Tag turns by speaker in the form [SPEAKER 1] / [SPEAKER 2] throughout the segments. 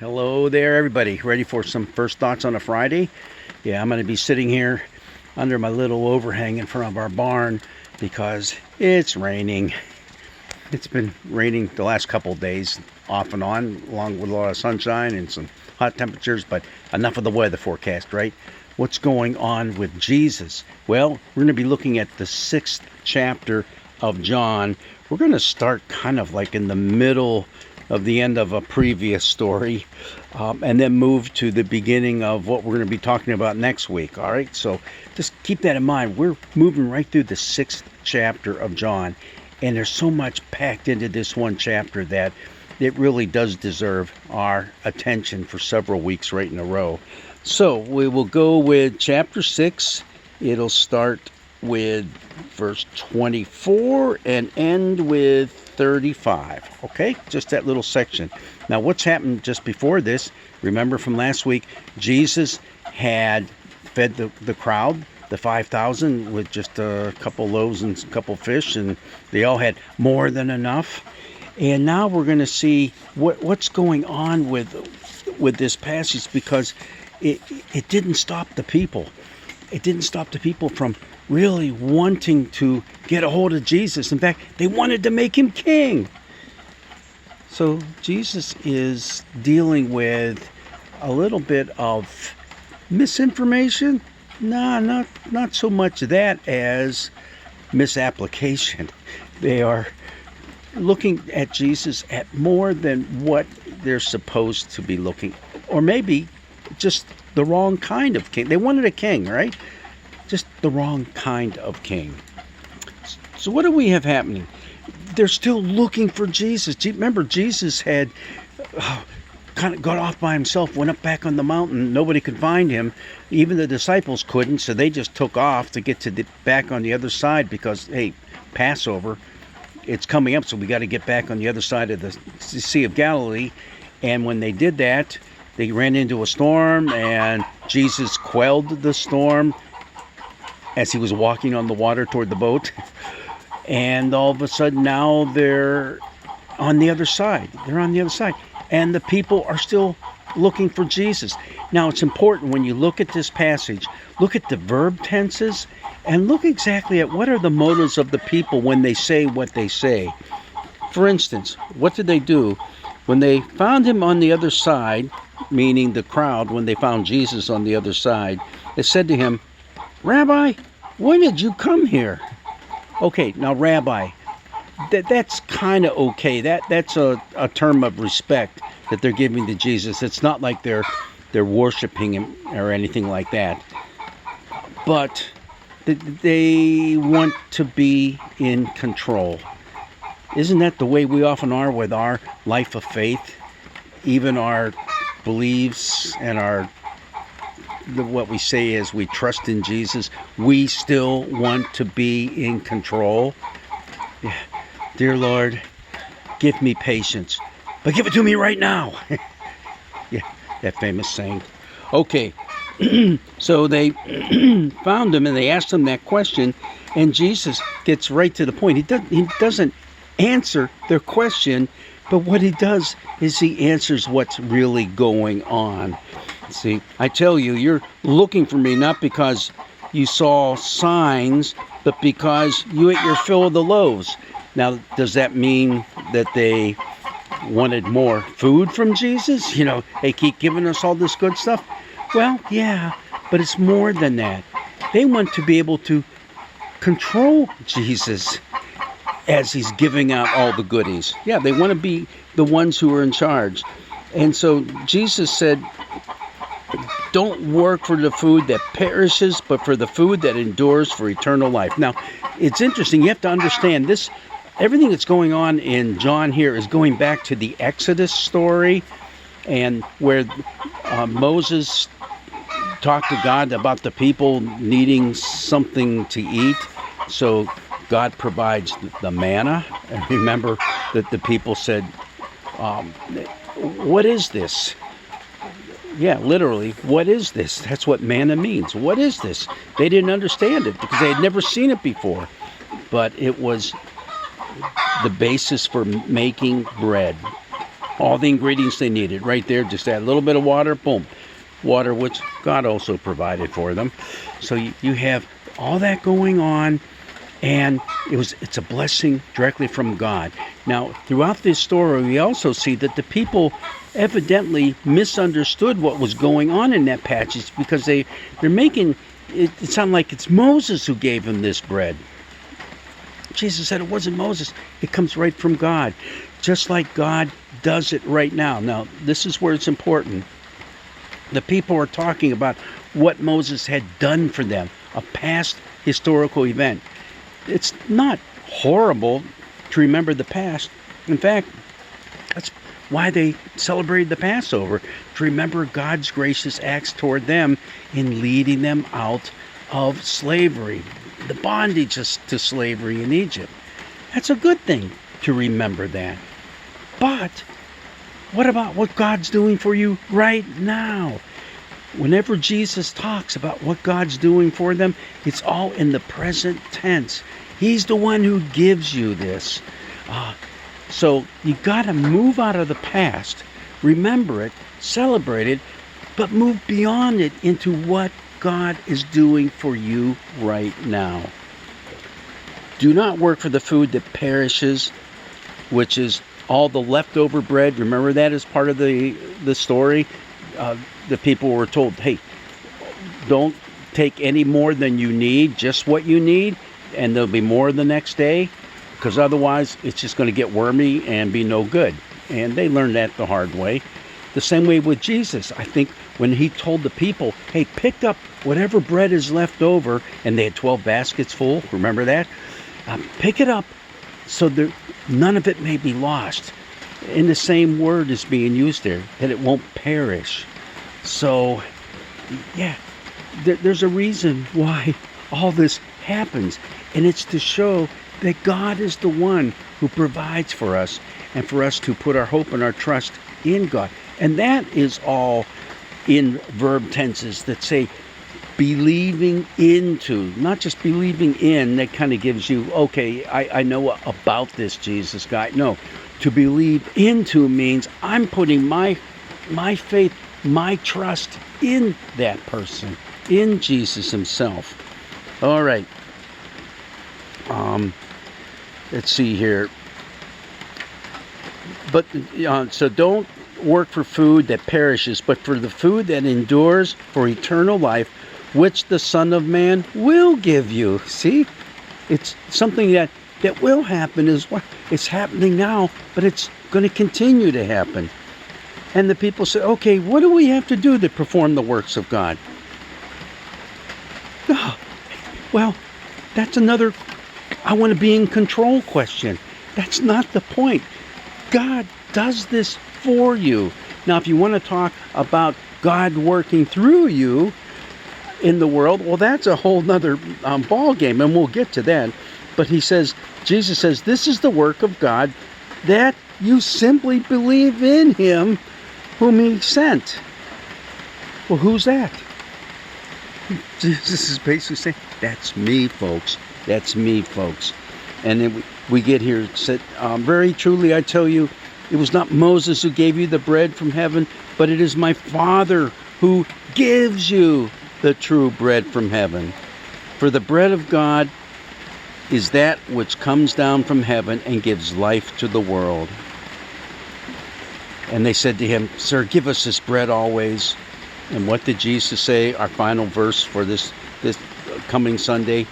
[SPEAKER 1] Hello there, everybody. Ready for some first thoughts on a Friday? Yeah, I'm going to be sitting here under my little overhang in front of our barn because it's raining. It's been raining the last couple of days, off and on, along with a lot of sunshine and some hot temperatures, but enough of the weather forecast, right? What's going on with Jesus? Well, we're going to be looking at the 6th chapter of John. We're going to start kind of like in the middle of the end of a previous story, and then move to the beginning of what we're going to be talking about next week. All right, so just keep that in mind. We're moving right through the 6th chapter of John, and there's so much packed into this one chapter that it really does deserve our attention for several weeks right in a row. So we will go with chapter 6. It'll start with verse 24 and end with 35. Okay, just that little section. Now, what's happened just before this? Remember from last week, Jesus had fed the crowd, the 5,000, with just a couple loaves and a couple fish, and they all had more than enough. And now we're going to see what's going on with this passage, because it didn't stop the people. It didn't stop the people from really wanting to get a hold of Jesus. In fact, they wanted to make him king. So Jesus is dealing with a little bit of misinformation. No, not so much that as misapplication. They are looking at Jesus at more than what they're supposed to be looking, or maybe just the wrong kind of king. They wanted a king, right? Just the wrong kind of king. So what do we have happening? They're still looking for Jesus. Remember, Jesus had kind of got off by himself, went up back on the mountain. Nobody could find him. Even the disciples couldn't, so they just took off to get to back on the other side because, hey, Passover, it's coming up, so we got to get back on the other side of the Sea of Galilee. And when they did that, they ran into a storm, and Jesus quelled the storm as he was walking on the water toward the boat. And all of a sudden now they're on the other side. They're on the other side. And the people are still looking for Jesus. Now, it's important when you look at this passage, look at the verb tenses and look exactly at what are the motives of the people when they say what they say. For instance, what did they do? When they found him on the other side, meaning the crowd, when they found Jesus on the other side, they said to him, "Rabbi, when did you come here?" Okay, now Rabbi, that's kind of okay. That's a term of respect that they're giving to Jesus. It's not like they're worshiping him or anything like that. But they want to be in control. Isn't that the way we often are with our life of faith? Even our beliefs and what we say is we trust in Jesus, we still want to be in control. Yeah. Dear Lord, give me patience, but give it to me right now. Yeah, that famous saying. Okay, so they found him and they asked him that question, and Jesus gets right to the point. He doesn't answer their question, but what he does is he answers what's really going on. See, I tell you, you're looking for me not because you saw signs, but because you ate your fill of the loaves. Now, does that mean that they wanted more food from Jesus? You know, they keep giving us all this good stuff. Well, yeah, but it's more than that. They want to be able to control Jesus as he's giving out all the goodies. Yeah, they want to be the ones who are in charge. And so Jesus said, "Don't work for the food that perishes, but for the food that endures for eternal life." Now, it's interesting. You have to understand this. Everything that's going on in John here is going back to the Exodus story, and where Moses talked to God about the people needing something to eat. So God provides the manna. And remember that the people said, "What is this?" Yeah, literally, what is this? That's what manna means. What is this? They didn't understand it because they had never seen it before. But it was the basis for making bread. all the ingredients they needed right there. Just add a little bit of water, boom. Water, which God also provided for them. So you have all that going on, and it's a blessing directly from God. Now, throughout this story, we also see that the people evidently misunderstood what was going on in that passage, because they're making it sound like it's Moses who gave them this bread. Jesus said it wasn't Moses. It comes right from God, just like God does it right now. Now, this is where it's important. The people are talking about what Moses had done for them, a past historical event. It's not horrible to remember the past. In fact, that's why they celebrated the Passover, to remember God's gracious acts toward them in leading them out of slavery, the bondage to slavery in Egypt. That's a good thing to remember that. But what about what God's doing for you right now? Whenever Jesus talks about what God's doing for them, it's all in the present tense. He's the one who gives you this. So you got to move out of the past, remember it, celebrate it, but move beyond it into what God is doing for you right now. Do not work for the food that perishes, which is all the leftover bread. Remember that as part of the story? The people were told, hey, don't take any more than you need, just what you need, and there'll be more the next day, because otherwise it's just going to get wormy and be no good. And they learned that the hard way. The same way with Jesus. I think when he told the people, hey, pick up whatever bread is left over, and they had 12 baskets full, remember that? Pick it up so that none of it may be lost. And the same word is being used there, that it won't perish. So, yeah, there's a reason why all this happens. And it's to show that God is the one who provides for us, and for us to put our hope and our trust in God. And that is all in verb tenses that say believing into, not just believing in. That kind of gives you, okay, I know about this Jesus guy. No, to believe into means I'm putting my faith, my trust in that person, in Jesus himself. All right. Let's see here. But so don't work for food that perishes, but for the food that endures for eternal life, which the Son of Man will give you. See, it's something that will happen as well. It's happening now, but it's going to continue to happen. And the people say, okay, what do we have to do to perform the works of God? Oh, well, that's another I want to be in control question. That's not the point. God does this for you. Now, if you want to talk about God working through you in the world, well, that's a whole nother ball game, and we'll get to that. But Jesus says, this is the work of God, that you simply believe in him whom he sent. Well, who's that? Jesus is basically saying, that's me, folks. That's me, folks. And then we get here, it said, very truly I tell you, it was not Moses who gave you the bread from heaven, but it is my Father who gives you the true bread from heaven. For the bread of God is that which comes down from heaven and gives life to the world. And they said to him, Sir, give us this bread always. And what did Jesus say? Our final verse for this coming Sunday.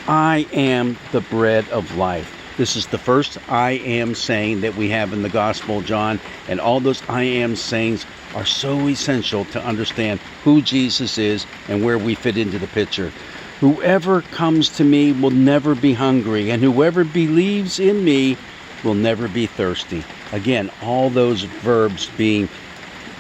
[SPEAKER 1] I am the bread of life. This is the first I am saying that we have in the Gospel of John. And all those I am sayings are so essential to understand who Jesus is and where we fit into the picture. Whoever comes to me will never be hungry, and whoever believes in me will never be thirsty. Again, all those verbs being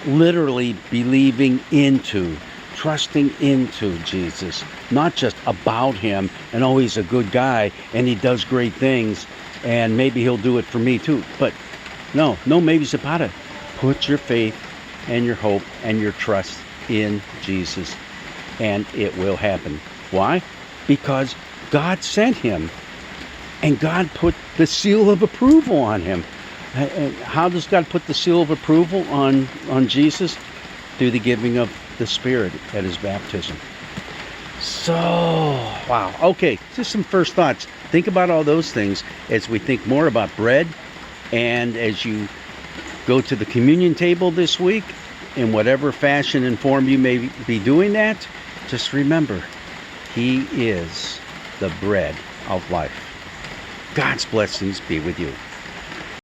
[SPEAKER 1] literally believing into, trusting into Jesus, not just about him and oh, he's a good guy and he does great things and maybe he'll do it for me too. But no maybes about it. Put your faith and your hope and your trust in Jesus, and it will happen. Why? Because God sent him, and God put the seal of approval on him. How does God put the seal of approval on Jesus? Through the giving of the Spirit at his baptism. So, wow. Okay, just some first thoughts. Think about all those things as we think more about bread, and as you go to the communion table this week, in whatever fashion and form you may be doing that, just remember, he is the bread of life. God's blessings be with you.